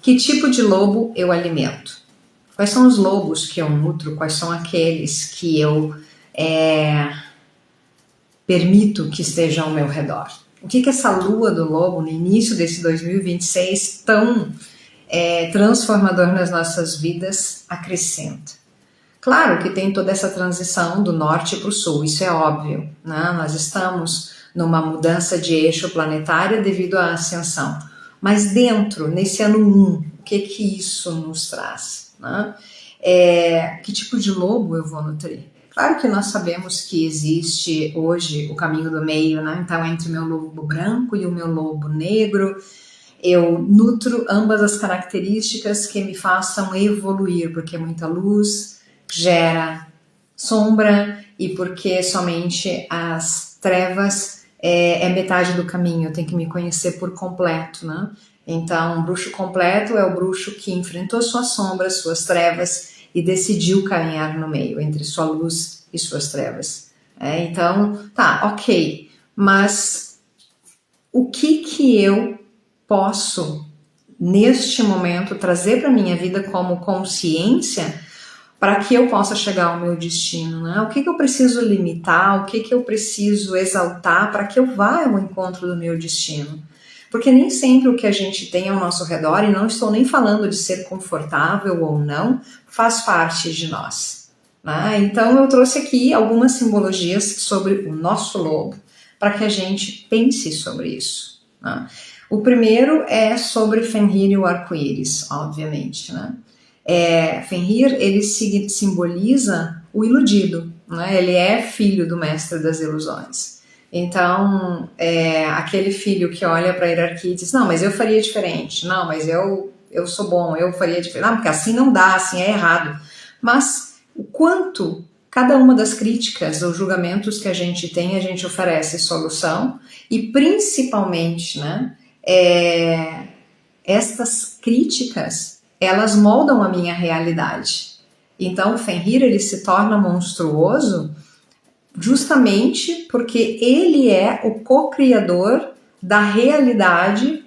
Que tipo de lobo eu alimento? Quais são os lobos que eu nutro? Quais são aqueles que eu permito que estejam ao meu redor? O que essa lua do lobo, no início desse 2026 tão transformador nas nossas vidas, acrescenta? Claro que tem toda essa transição do norte para o sul, isso é óbvio, né? Nós estamos numa mudança de eixo planetário devido à ascensão. Mas dentro, nesse ano 1, o que isso nos traz? Né? Que tipo de lobo eu vou nutrir? Claro que nós sabemos que existe hoje o caminho do meio, né? Então entre o meu lobo branco e o meu lobo negro, eu nutro ambas as características que me façam evoluir, porque muita luz gera sombra e porque somente as trevas é metade do caminho, eu tenho que me conhecer por completo, né? Então, um bruxo completo é o bruxo que enfrentou suas sombras, suas trevas e decidiu caminhar no meio, entre sua luz e suas trevas. Então, tá, ok, mas o que eu posso, neste momento, trazer para a minha vida como consciência para que eu possa chegar ao meu destino, né? O que eu preciso limitar, o que eu preciso exaltar para que eu vá ao encontro do meu destino? Porque nem sempre o que a gente tem ao nosso redor, e não estou nem falando de ser confortável ou não, faz parte de nós, né? Então eu trouxe aqui algumas simbologias sobre o nosso lobo, para que a gente pense sobre isso, né? O primeiro é sobre Fenrir e o arco-íris, obviamente, né? Fenrir, ele simboliza o iludido, né? Ele é filho do mestre das ilusões. Então, aquele filho que olha para a hierarquia e diz, não, mas eu faria diferente, não, mas eu sou bom, eu faria diferente, não, porque assim não dá, assim é errado. Mas o quanto cada uma das críticas ou julgamentos que a gente tem, a gente oferece solução e principalmente, né, estas críticas, elas moldam a minha realidade. Então, o Fenrir, ele se torna monstruoso justamente porque ele é o co-criador da realidade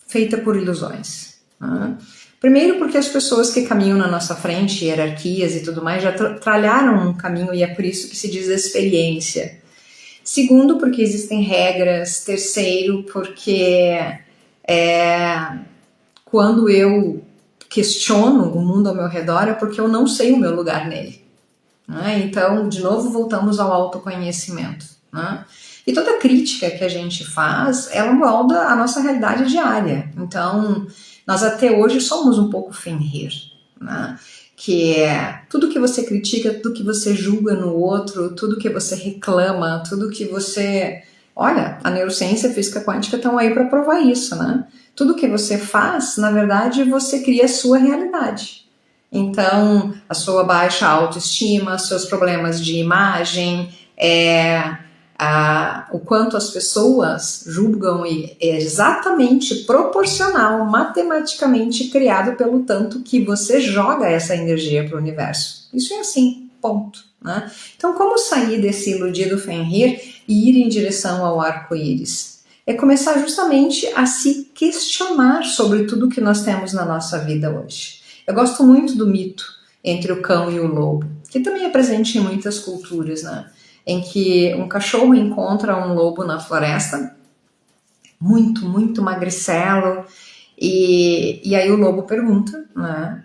feita por ilusões. Né? Primeiro porque as pessoas que caminham na nossa frente, hierarquias e tudo mais, já tralharam um caminho e é por isso que se diz experiência. Segundo, porque existem regras. Terceiro, porque quando eu questiono o mundo ao meu redor é porque eu não sei o meu lugar nele. Né? Então, de novo, voltamos ao autoconhecimento. Né? E toda crítica que a gente faz, ela molda a nossa realidade diária. Então, nós até hoje somos um pouco Fenrir, né? Que é tudo que você critica, tudo que você julga no outro, tudo que você reclama, tudo que você... Olha, a neurociência e a física quântica estão aí para provar isso, né? Tudo que você faz, na verdade, você cria a sua realidade. Então, a sua baixa autoestima, seus problemas de imagem, o quanto as pessoas julgam é exatamente proporcional, matematicamente criado pelo tanto que você joga essa energia para o universo. Isso é assim, ponto. Né? Então, como sair desse iludido Fenrir e ir em direção ao arco-íris? É começar justamente a se questionar sobre tudo que nós temos na nossa vida hoje. Eu gosto muito do mito entre o cão e o lobo, que também é presente em muitas culturas, né? Em que um cachorro encontra um lobo na floresta, muito, muito magricelo, e aí o lobo pergunta, né,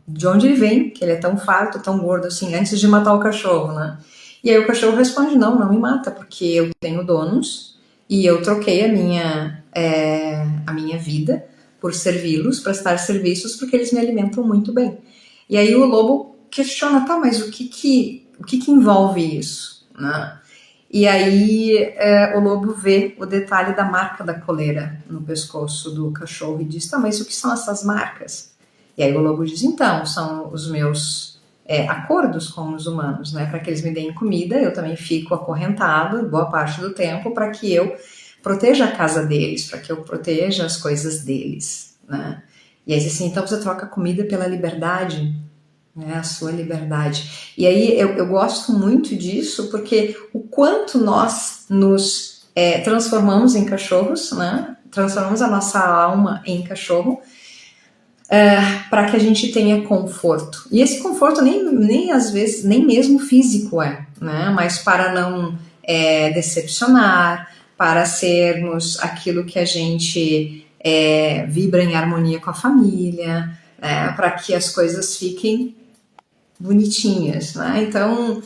de onde ele vem, que ele é tão farto, tão gordo assim, antes de matar o cachorro, né? E aí o cachorro responde, não me mata, porque eu tenho donos, e eu troquei a minha vida por servi-los, prestar serviços, porque eles me alimentam muito bem. E aí o lobo questiona, tá, mas o que envolve isso? Né? E aí o lobo vê o detalhe da marca da coleira no pescoço do cachorro e diz, tá, mas o que são essas marcas? E aí o lobo diz, então, são os meus acordos com os humanos, né? Para que eles me deem comida, eu também fico acorrentado boa parte do tempo para que eu proteja a casa deles, para que eu proteja as coisas deles, né? E aí assim, então você troca comida pela liberdade, né? A sua liberdade. E aí eu gosto muito disso, porque o quanto nós nos transformamos em cachorros, né? transformamos a nossa alma em cachorro para que a gente tenha conforto. E esse conforto nem às vezes, nem mesmo físico né? Mas para não decepcionar, para sermos aquilo que a gente vibra em harmonia com a família, para que as coisas fiquem bonitinhas, né? Então,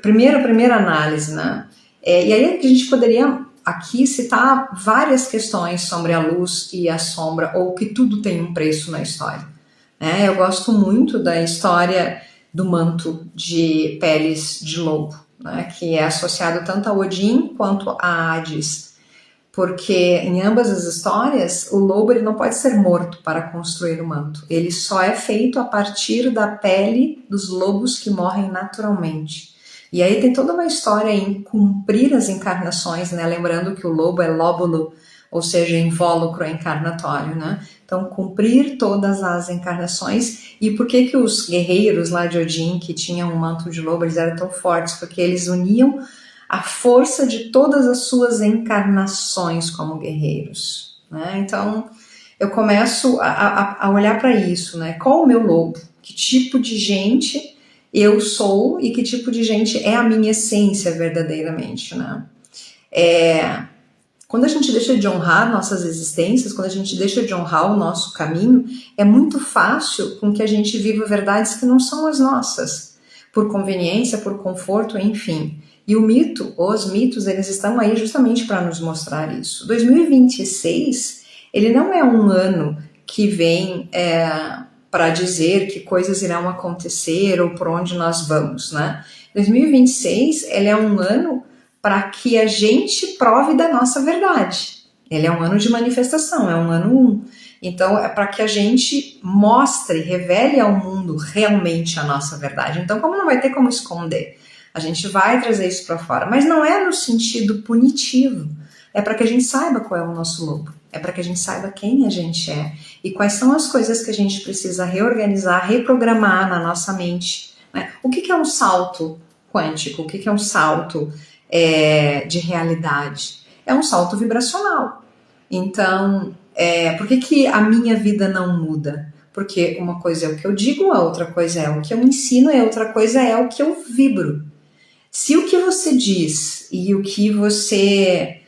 primeira análise, né? E aí a gente poderia aqui citar várias questões sobre a luz e a sombra, ou que tudo tem um preço na história. Né? Eu gosto muito da história do manto de peles de lobo, né? Que é associado tanto a Odin quanto a Hades, porque em ambas as histórias o lobo ele não pode ser morto para construir o manto, ele só é feito a partir da pele dos lobos que morrem naturalmente. E aí tem toda uma história em cumprir as encarnações, né? Lembrando que o lobo é lóbulo, ou seja, invólucro encarnatório, né? Então, cumprir todas as encarnações. E por que os guerreiros lá de Odin, que tinham um manto de lobo, eles eram tão fortes? Porque eles uniam a força de todas as suas encarnações como guerreiros, né? Então, eu começo a olhar para isso, né? Qual o meu lobo? Que tipo de gente eu sou e que tipo de gente é a minha essência verdadeiramente, né? Quando a gente deixa de honrar nossas existências, quando a gente deixa de honrar o nosso caminho, é muito fácil com que a gente viva verdades que não são as nossas, por conveniência, por conforto, enfim. E os mitos, eles estão aí justamente para nos mostrar isso. 2026, ele não é um ano que vem para dizer que coisas irão acontecer ou por onde nós vamos, né? 2026, ele é um ano para que a gente prove da nossa verdade. Ele é um ano de manifestação, é um ano 1. Então, é para que a gente mostre, revele ao mundo realmente a nossa verdade. Então, como não vai ter como esconder, a gente vai trazer isso para fora. Mas não é no sentido punitivo. É para que a gente saiba qual é o nosso lobo. É para que a gente saiba quem a gente é. E quais são as coisas que a gente precisa reorganizar, reprogramar na nossa mente. Né? O que é um salto quântico? O que é um salto de realidade? É um salto vibracional. Então, por que a minha vida não muda? Porque uma coisa é o que eu digo, a outra coisa é o que eu ensino e a outra coisa é o que eu vibro. Se o que você diz e o que você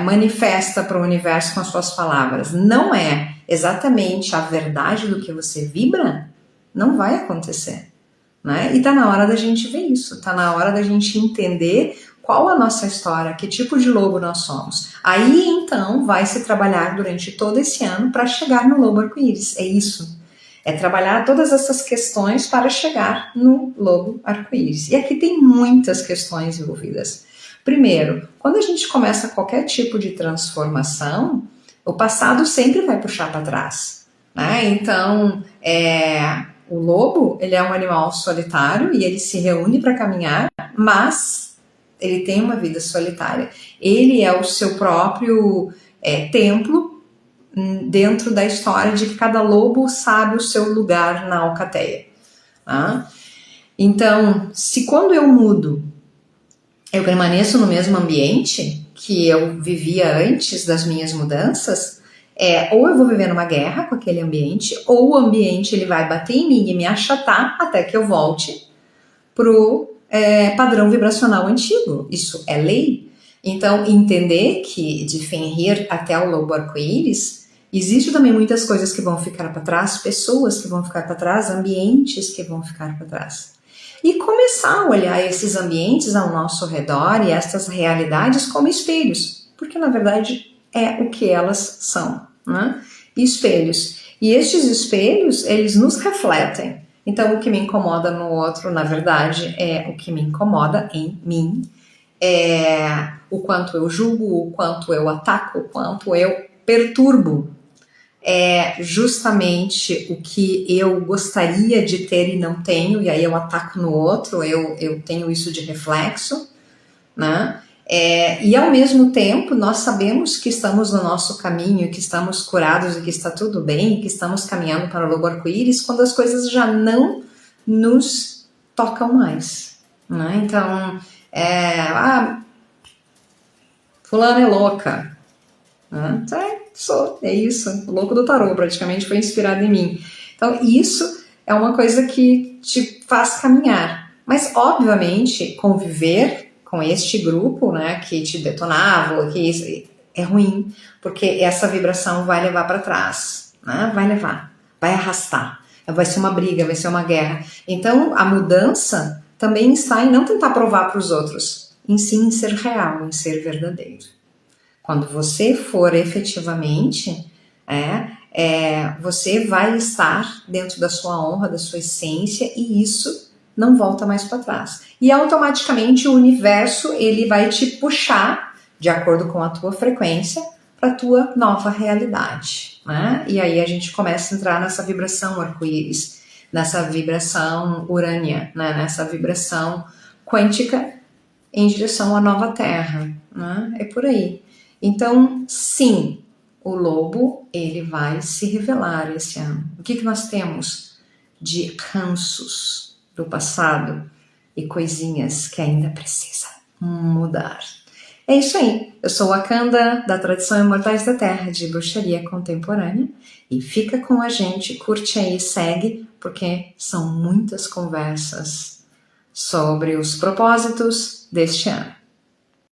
manifesta para o universo com as suas palavras não é exatamente a verdade do que você vibra, não vai acontecer. Né? E tá na hora da gente ver isso, tá na hora da gente entender qual a nossa história, que tipo de lobo nós somos. Aí então vai se trabalhar durante todo esse ano para chegar no lobo arco-íris. É isso. É trabalhar todas essas questões para chegar no lobo arco-íris. E aqui tem muitas questões envolvidas. Primeiro, quando a gente começa qualquer tipo de transformação, o passado sempre vai puxar para trás. Né? Então, o lobo, ele é um animal solitário e ele se reúne para caminhar, mas ele tem uma vida solitária. Ele é o seu próprio templo dentro da história de que cada lobo sabe o seu lugar na alcateia. Tá? Então, se quando eu mudo, eu permaneço no mesmo ambiente que eu vivia antes das minhas mudanças, ou eu vou viver numa guerra com aquele ambiente, ou o ambiente ele vai bater em mim e me achatar até que eu volte pro padrão vibracional antigo. Isso é lei. Então, entender que de Fenrir até o lobo arco-íris, existe também muitas coisas que vão ficar para trás, pessoas que vão ficar para trás, ambientes que vão ficar para trás. E começar a olhar esses ambientes ao nosso redor e estas realidades como espelhos, porque na verdade é o que elas são, né? Espelhos. E estes espelhos, eles nos refletem. Então, o que me incomoda no outro, na verdade, é o que me incomoda em mim. O quanto eu julgo, o quanto eu ataco, o quanto eu perturbo. É justamente o que eu gostaria de ter e não tenho, e aí eu ataco no outro, eu tenho isso de reflexo, né? E ao mesmo tempo nós sabemos que estamos no nosso caminho, que estamos curados e que está tudo bem, que estamos caminhando para o lobo arco-íris quando as coisas já não nos tocam mais, né? Então, fulana é louca, Né? É isso. O louco do tarô praticamente foi inspirado em mim. Então, isso é uma coisa que te faz caminhar. Mas, obviamente, conviver com este grupo, né, que te detonava, que isso é ruim, porque essa vibração vai levar para trás, né? Vai levar, vai arrastar. Vai ser uma briga, vai ser uma guerra. Então, a mudança também está em não tentar provar para os outros, em sim em ser real, em ser verdadeiro. Quando você for efetivamente, você vai estar dentro da sua honra, da sua essência, e isso não volta mais para trás. E automaticamente o universo ele vai te puxar de acordo com a tua frequência para a tua nova realidade, né? E aí a gente começa a entrar nessa vibração arco-íris, nessa vibração urânia, né? Nessa vibração quântica em direção à nova Terra, né? É por aí. Então, sim, o lobo ele vai se revelar esse ano. O que nós temos de ranços do passado e coisinhas que ainda precisa mudar? É isso aí. Eu sou a Kanda, da Tradição Imortais da Terra, de Bruxaria Contemporânea. E fica com a gente, curte aí, segue, porque são muitas conversas sobre os propósitos deste ano.